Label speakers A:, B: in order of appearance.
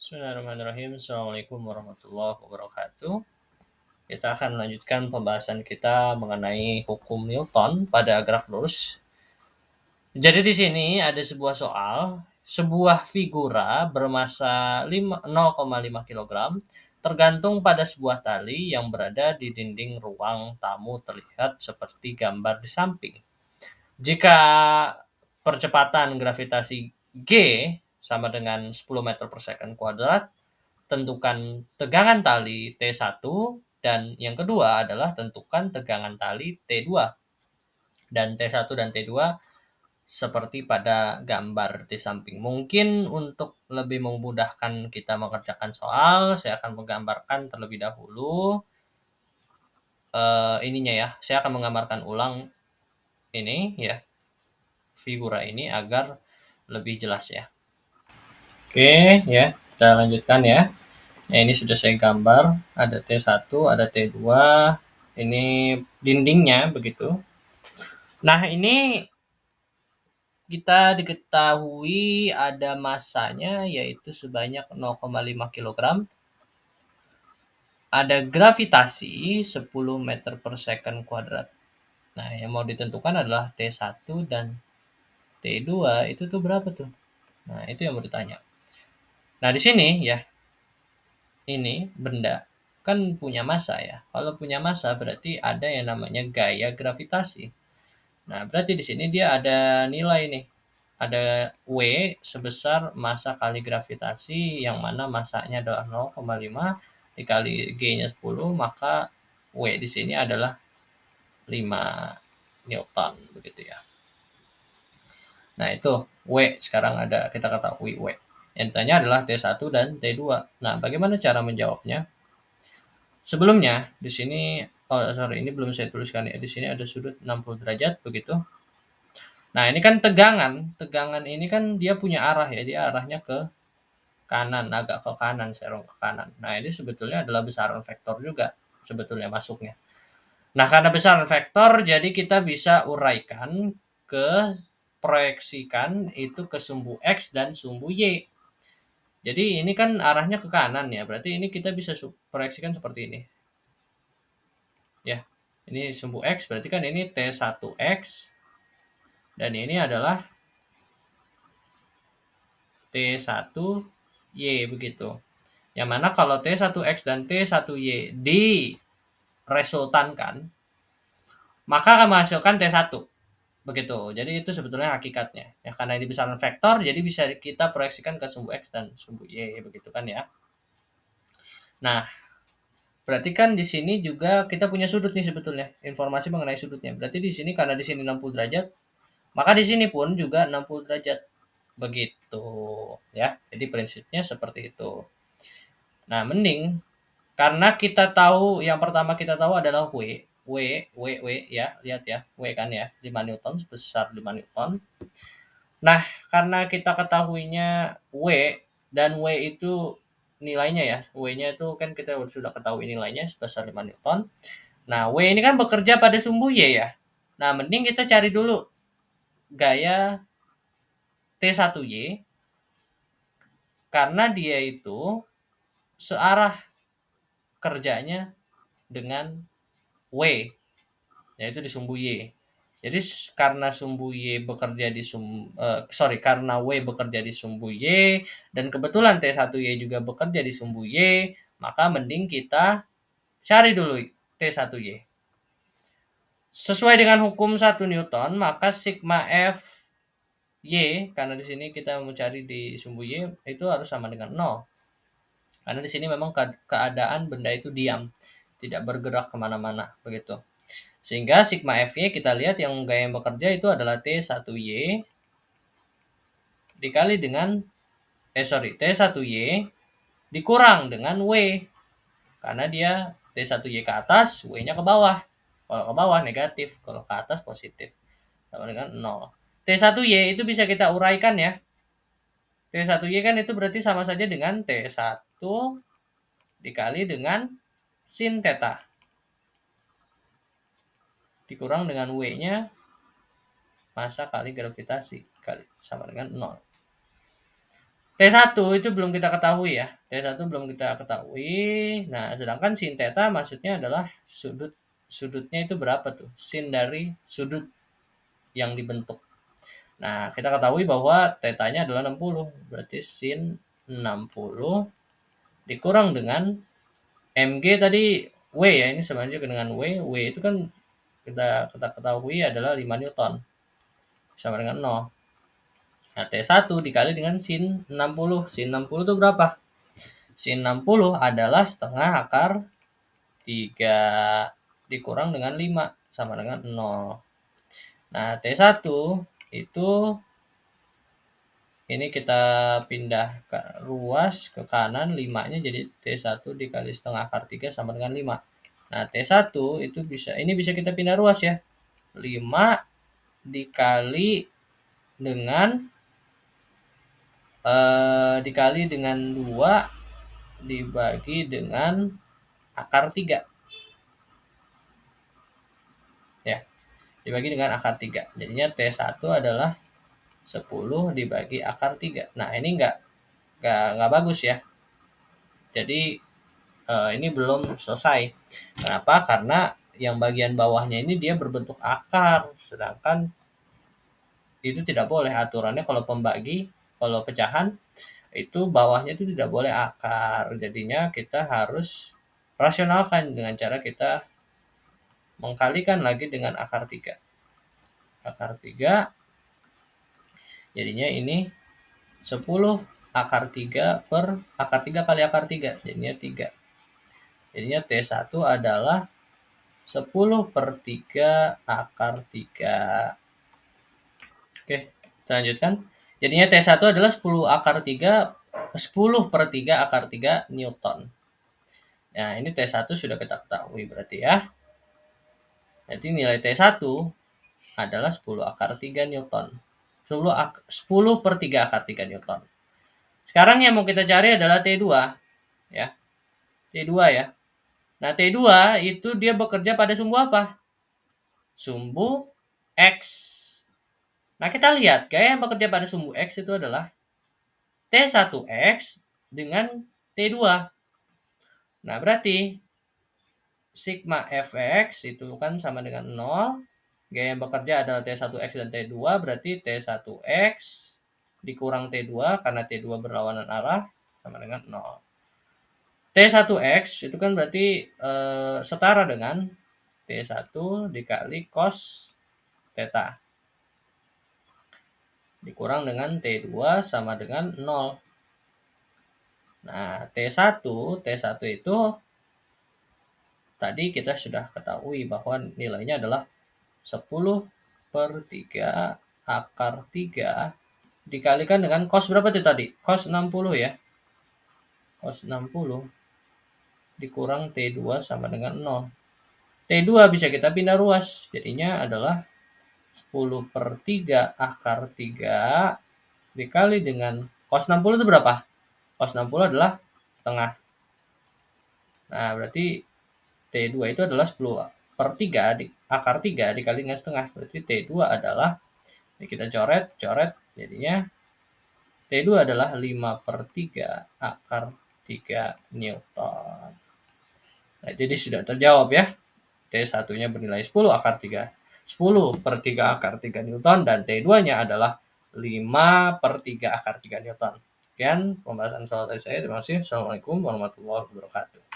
A: Bismillahirrahmanirrahim. Assalamualaikum warahmatullahi wabarakatuh. Kita akan melanjutkan pembahasan kita mengenai hukum Newton pada graf lurus. Jadi di sini ada sebuah soal, sebuah figura bermasa 0,5 kg tergantung pada sebuah tali yang berada di dinding ruang tamu terlihat seperti gambar di samping. Jika percepatan gravitasi G sama dengan 10 meter per second kuadrat, tentukan tegangan tali T1 dan yang kedua adalah tentukan tegangan tali T2. Dan T1 dan T2 seperti pada gambar di samping. Mungkin untuk lebih memudahkan kita mengerjakan soal, saya akan menggambarkan terlebih dahulu ininya ya. Saya akan menggambarkan ulang ini ya, figura ini agar lebih jelas ya. Oke ya, kita lanjutkan ya. Ya, ini sudah saya gambar, ada T1, ada T2, ini dindingnya begitu. Nah, ini kita diketahui ada masanya yaitu sebanyak 0,5 kg. Ada gravitasi 10 meter per second kuadrat. Nah, yang mau ditentukan adalah T1 dan T2 itu tuh berapa tuh? Nah, itu yang mau ditanya. Nah, di sini ya, ini benda kan punya massa ya. Kalau punya massa berarti ada yang namanya gaya gravitasi. Nah, berarti di sini dia ada nilai nih. Ada W sebesar massa kali gravitasi yang mana massanya adalah 0,5 dikali G-nya 10, maka W di sini adalah 5 Newton begitu ya. Nah, itu W sekarang ada kita ketahui W. Yang ditanya adalah T1 dan T2. Nah, bagaimana cara menjawabnya? Sebelumnya di sini ini belum saya tuliskan ya. Di sini ada sudut 60 derajat begitu. Nah, ini kan tegangan. Tegangan ini kan dia punya arah ya. Dia arahnya ke kanan, agak ke kanan, serong ke kanan. Nah, ini sebetulnya adalah besaran vektor juga sebetulnya masuknya. Nah, karena besaran vektor jadi kita bisa uraikan ke proyeksikan itu ke sumbu X dan sumbu Y. Jadi ini kan arahnya ke kanan ya. Berarti ini kita bisa proyeksikan seperti ini. Ya. Ini sumbu X berarti kan ini T1X dan ini adalah T1Y begitu. Yang mana kalau T1X dan T1Y diresultankan, maka akan menghasilkan T1. Begitu. Jadi itu sebetulnya hakikatnya. Ya, karena ini besaran vektor, jadi bisa kita proyeksikan ke sumbu X dan sumbu Y. Begitu kan ya. Nah, berarti kan di sini juga kita punya sudut nih sebetulnya. Informasi mengenai sudutnya. Berarti di sini karena di sini 60 derajat, maka di sini pun juga 60 derajat. Begitu ya. Jadi prinsipnya seperti itu. Nah, mending karena kita tahu yang pertama kita tahu adalah W ya, lihat ya, W kan ya, 5 Newton sebesar 5 Newton. Nah, karena kita ketahuinya W dan W itu nilainya ya, W-nya itu kan kita sudah ketahui nilainya sebesar 5 Newton. Nah, W ini kan bekerja pada sumbu Y ya. Nah, mending kita cari dulu gaya T1Y karena dia itu searah kerjanya dengan W, yaitu di sumbu Y. Jadi karena sumbu Y bekerja di karena W bekerja di sumbu Y dan kebetulan T1Y juga bekerja di sumbu Y, maka mending kita cari dulu T1Y. Sesuai dengan hukum 1 Newton, maka sigma F Y karena di sini kita mencari di sumbu Y itu harus sama dengan 0. Karena di sini memang keadaan benda itu diam, tidak bergerak kemana-mana begitu. Sehingga sigma F-Y kita lihat yang gaya yang bekerja itu adalah T1Y dikali dengan T1Y dikurang dengan W. Karena dia T1Y ke atas, W-nya ke bawah. Kalau ke bawah negatif, kalau ke atas positif. Sama dengan 0. T1Y itu bisa kita uraikan ya. T1Y kan itu berarti sama saja dengan T1 dikali dengan sin theta. Dikurang dengan W-nya massa kali gravitasi kali sama dengan 0. T1 itu belum kita ketahui ya. T1 belum kita ketahui. Nah, sedangkan sin theta maksudnya adalah sudutnya itu berapa tuh? Sin dari sudut yang dibentuk. Nah, kita ketahui bahwa tetanya adalah 60. Berarti sin 60 dikurang dengan mg tadi W ya, ini sama aja dengan W. W itu kan kita ketahui adalah 5 Newton. Sama dengan 0. Nah, T1 dikali dengan sin 60. Sin 60 itu berapa? Sin 60 adalah setengah akar 3 dikurang dengan 5 sama dengan 0. Nah, T1 itu ini kita pindah ke ruas ke kanan, 5-nya jadi T1 dikali setengah akar 3 sama dengan 5. Nah, T1 itu ini bisa kita pindah ruas ya. 5 dikali dengan 2 dibagi dengan akar 3. Ya, dibagi dengan akar 3. Jadinya T1 adalah 10 dibagi akar 3. Nah, ini nggak bagus ya. Jadi ini belum selesai. Kenapa? Karena yang bagian bawahnya ini dia berbentuk akar, sedangkan itu tidak boleh aturannya kalau pecahan itu bawahnya itu tidak boleh akar. Jadinya kita harus rasionalkan dengan cara kita mengkalikan lagi dengan akar 3. Akar 3 jadinya ini 10 akar 3 per akar 3 kali akar 3 jadinya 3. Jadinya T1 adalah 10/3 akar 3. Oke, kita lanjutkan. Jadinya T1 adalah 10/3 akar 3 Newton. Nah, ini T1 sudah kita ketahui berarti ya. Jadi nilai T1 adalah 10 akar 3 Newton. 10/3 akar 3 Newton. Sekarang yang mau kita cari adalah T2 ya. T2 ya. Nah, T2 itu dia bekerja pada sumbu apa? Sumbu X. Nah, kita lihat gaya yang bekerja pada sumbu X itu adalah T1X dengan T2. Nah, berarti sigma Fx itu kan sama dengan 0. Gaya yang bekerja adalah T1X dan T2, berarti T1X dikurang T2 karena T2 berlawanan arah sama dengan 0. T1X itu kan berarti setara dengan T1 dikali cos theta. Dikurang dengan T2 sama dengan 0. Nah, T1 itu tadi kita sudah ketahui bahwa nilainya adalah 10/3 akar 3 dikalikan dengan cos berapa tuh tadi? Cos 60 ya. Cos 60 dikurang T2 sama dengan 0. T2 bisa kita pindah ruas. Jadinya adalah 10/3 akar 3 dikali dengan cos 60 itu berapa? Cos 60 adalah setengah. Nah, berarti T2 itu adalah 10/3 akar 3 dikali dengan setengah. Berarti T2 adalah, ini kita coret, jadinya T2 adalah 5/3 akar 3 Newton. Nah, jadi sudah terjawab ya. T1-nya bernilai 10/3 akar 3 Newton, dan T2-nya adalah 5/3 akar 3 Newton. Sekian pembahasan soal tadi saya. Terima kasih. Assalamualaikum warahmatullahi wabarakatuh.